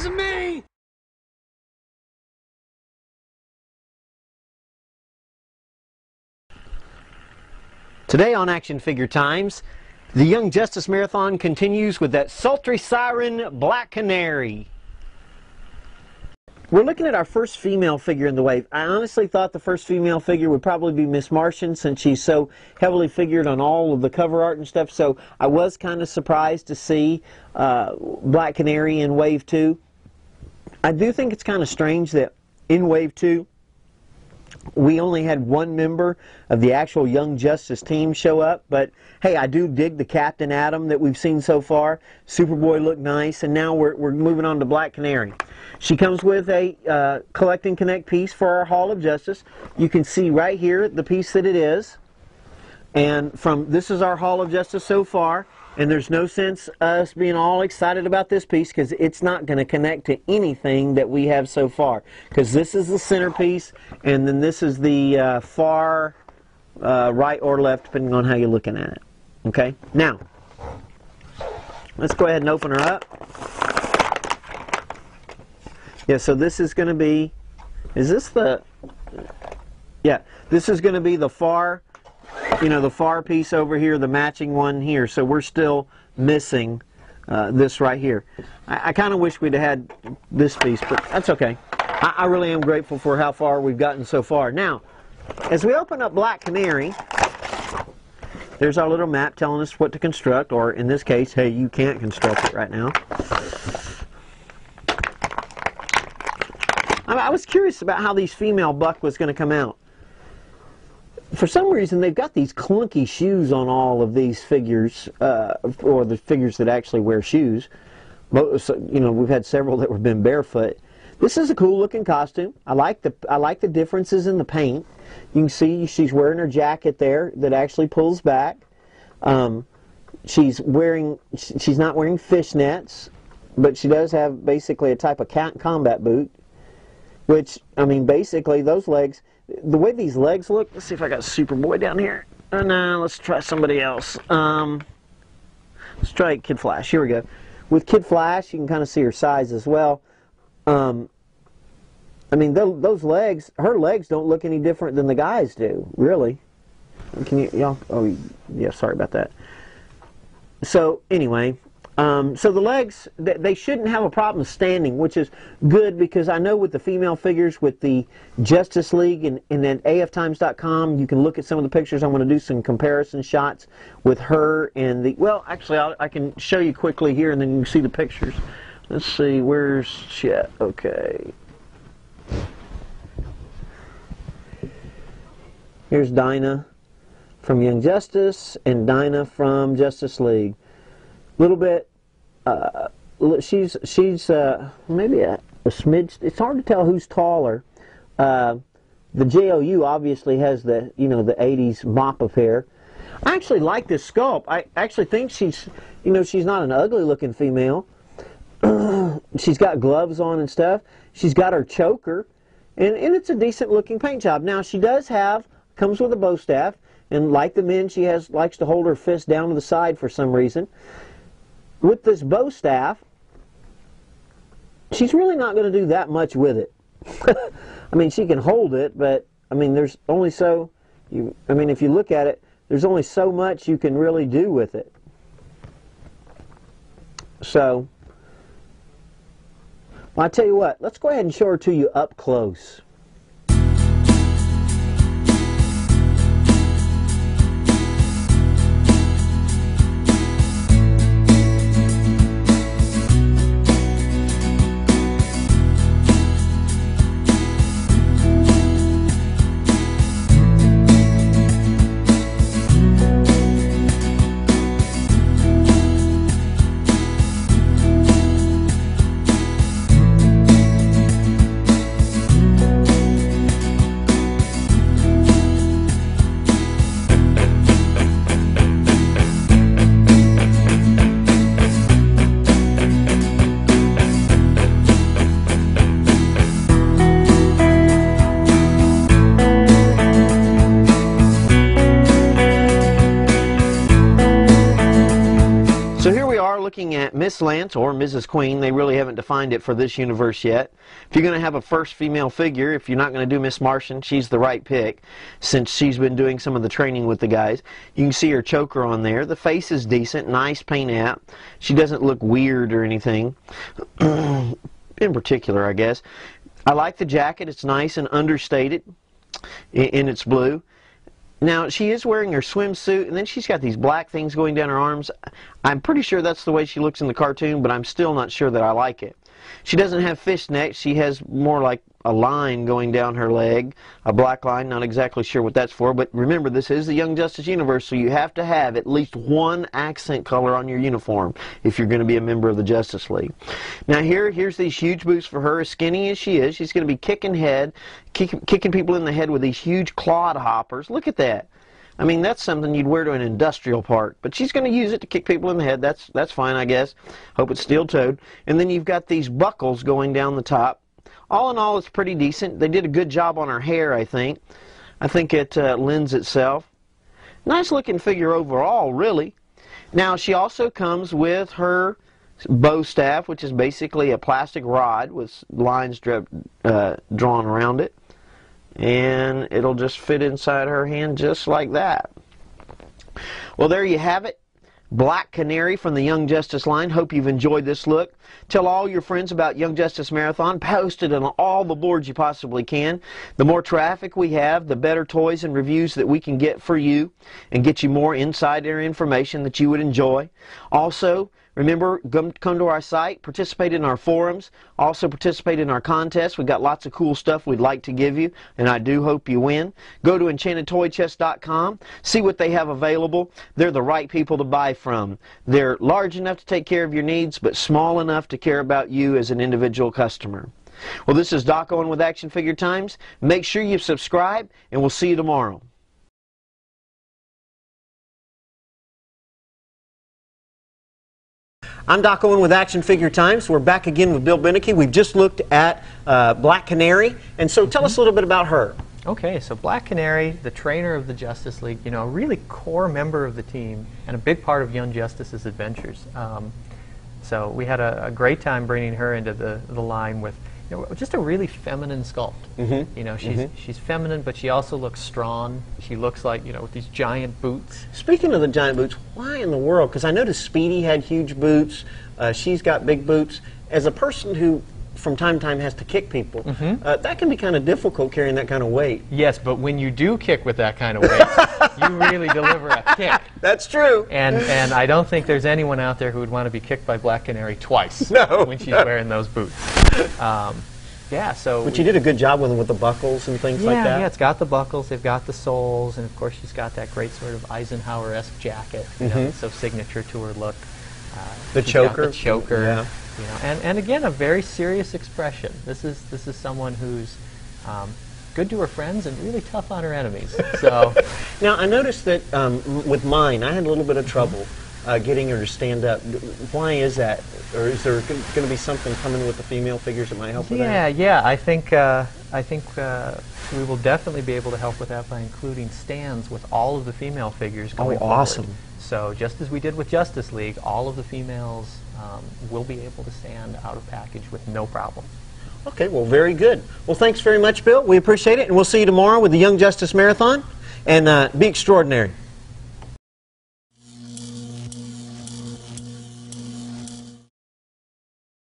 because of me! Today on Action Figure Times, the Young Justice Marathon continues with that sultry siren, Black Canary. We're looking at our first female figure in the wave. I honestly thought the first female figure would probably be Miss Martian, since she's so heavily figured on all of the cover art and stuff, so I was kind of surprised to see Black Canary in Wave 2. I do think it's kind of strange that in Wave 2, we only had one member of the actual Young Justice team show up, but hey, I do dig the Captain Atom that we've seen so far. Superboy looked nice, and now we're moving on to Black Canary. She comes with a Collect and Connect piece for our Hall of Justice. You can see right here the piece that it is, and this is our Hall of Justice so far. And there's no sense us being all excited about this piece, because it's not going to connect to anything that we have so far. Because this is the centerpiece, and then this is the far right or left, depending on how you're looking at it. Okay? Now, let's go ahead and open her up. Yeah, so this is going to be, is this the, yeah, this is going to be the far, you know, the far piece over here, the matching one here. So we're still missing this right here. I kind of wish we'd have had this piece, but that's okay. I really am grateful for how far we've gotten so far. Now, as we open up Black Canary, there's our little map telling us what to construct, or in this case, hey, you can't construct it right now. I was curious about how these female buck was going to come out. For some reason, they've got these clunky shoes on all of these figures, or the figures that actually wear shoes. You know, we've had several that have been barefoot. This is a cool looking costume. I like the differences in the paint. You can see she's wearing her jacket there that actually pulls back. She's not wearing fishnets, but she does have basically a type of combat boot. Which, I mean, basically those legs, the way these legs look, let's see if I got Superboy down here. No, let's try somebody else. Let's try Kid Flash. Here we go. With Kid Flash, you can kind of see her size as well. I mean, those legs, her legs don't look any different than the guys do, really. Can you, y'all? Oh, yeah, sorry about that. So, anyway, so the legs, they shouldn't have a problem standing, which is good, because I know with the female figures, with the Justice League and at aftimes.com, you can look at some of the pictures. I'm going to do some comparison shots with her and the, well, actually, I can show you quickly here, and then you can see the pictures. Let's see, where's she at? Okay. Here's Dinah from Young Justice and Dinah from Justice League. A little bit, she's maybe a smidge. It's hard to tell who's taller. The JOU obviously has the, you know, the 80s mop of hair. I actually like this sculpt. I actually think she's, you know, she's not an ugly looking female. She's got gloves on and stuff. She's got her choker, and it's a decent looking paint job. Now she does have, comes with a bow staff, and like the men, she likes to hold her fist down to the side for some reason. With this bow staff, she's really not going to do that much with it. I mean, she can hold it, but I mean, there's only so, I mean, if you look at it, there's only so much you can really do with it. So, well, I tell you what, let's go ahead and show her to you up close. Miss Lance or Mrs. Queen. They really haven't defined it for this universe yet. If you're going to have a first female figure, if you're not going to do Miss Martian, she's the right pick since she's been doing some of the training with the guys. You can see her choker on there. The face is decent, nice paint app. She doesn't look weird or anything in particular, I guess. I like the jacket. It's nice and understated in its blue. Now, she is wearing her swimsuit, and then she's got these black things going down her arms. I'm pretty sure that's the way she looks in the cartoon, but I'm still not sure that I like it. She doesn't have fishnets. She has more like a line going down her leg, a black line. Not exactly sure what that's for, but remember, this is the Young Justice universe, so you have to have at least one accent color on your uniform if you're going to be a member of the Justice League. Now here's these huge boots for her. As skinny as she is, she's going to be kicking people in the head with these huge clod hoppers. Look at that. I mean, that's something you'd wear to an industrial park, but she's going to use it to kick people in the head. That's fine, I guess. Hope it's steel-toed. And then you've got these buckles going down the top. All in all, it's pretty decent. They did a good job on her hair, I think. I think it lends itself. Nice looking figure overall, really. Now, she also comes with her bow staff, which is basically a plastic rod with lines drawn around it. And it'll just fit inside her hand just like that. Well, there you have it. Black Canary from the Young Justice line. Hope you've enjoyed this look. Tell all your friends about Young Justice Marathon. Post it on all the boards you possibly can. The more traffic we have, the better toys and reviews that we can get for you and get you more insider information that you would enjoy. Also, remember, come to our site, participate in our forums, also participate in our contests. We've got lots of cool stuff we'd like to give you, and I do hope you win. Go to enchantedtoychest.com, see what they have available. They're the right people to buy from. They're large enough to take care of your needs, but small enough to care about you as an individual customer. Well, this is Doc Owen with Action Figure Times. Make sure you subscribe, and we'll see you tomorrow. I'm Doc Owen with Action Figure Times. We're back again with Bill Benecke. We've just looked at Black Canary, and so tell us a little bit about her. Okay, so Black Canary, the trainer of the Justice League, you know, a really core member of the team and a big part of Young Justice's adventures. So we had a great time bringing her into the line with, you know, just a really feminine sculpt. You know, she's feminine, but she also looks strong. She looks like, you know, with these giant boots. Speaking of the giant boots, why in the world? Because I noticed Speedy had huge boots. She's got big boots. As a person who from time to time has to kick people, that can be kind of difficult carrying that kind of weight. Yes, but when you do kick with that kind of weight, you really deliver a kick. That's true. And I don't think there's anyone out there who would want to be kicked by Black Canary twice when she's wearing those boots. Yeah, so... But you did a good job with the buckles and things like that. Yeah, it's got the buckles, they've got the soles, and of course she's got that great sort of Eisenhower-esque jacket, you know, that's so signature to her look. The choker. The choker. Yeah. You know, and again, a very serious expression. This is someone who's good to her friends and really tough on her enemies. So now I noticed that with mine, I had a little bit of trouble getting her to stand up. Why is that? Or is there going to be something coming with the female figures that might help with that? Yeah. I think we will definitely be able to help with that by including stands with all of the female figures going forward. Awesome. So just as we did with Justice League, all of the females will be able to stand out of package with no problem. Okay, well, very good. Well, thanks very much, Bill. We appreciate it, and we'll see you tomorrow with the Young Justice Marathon, and be extraordinary.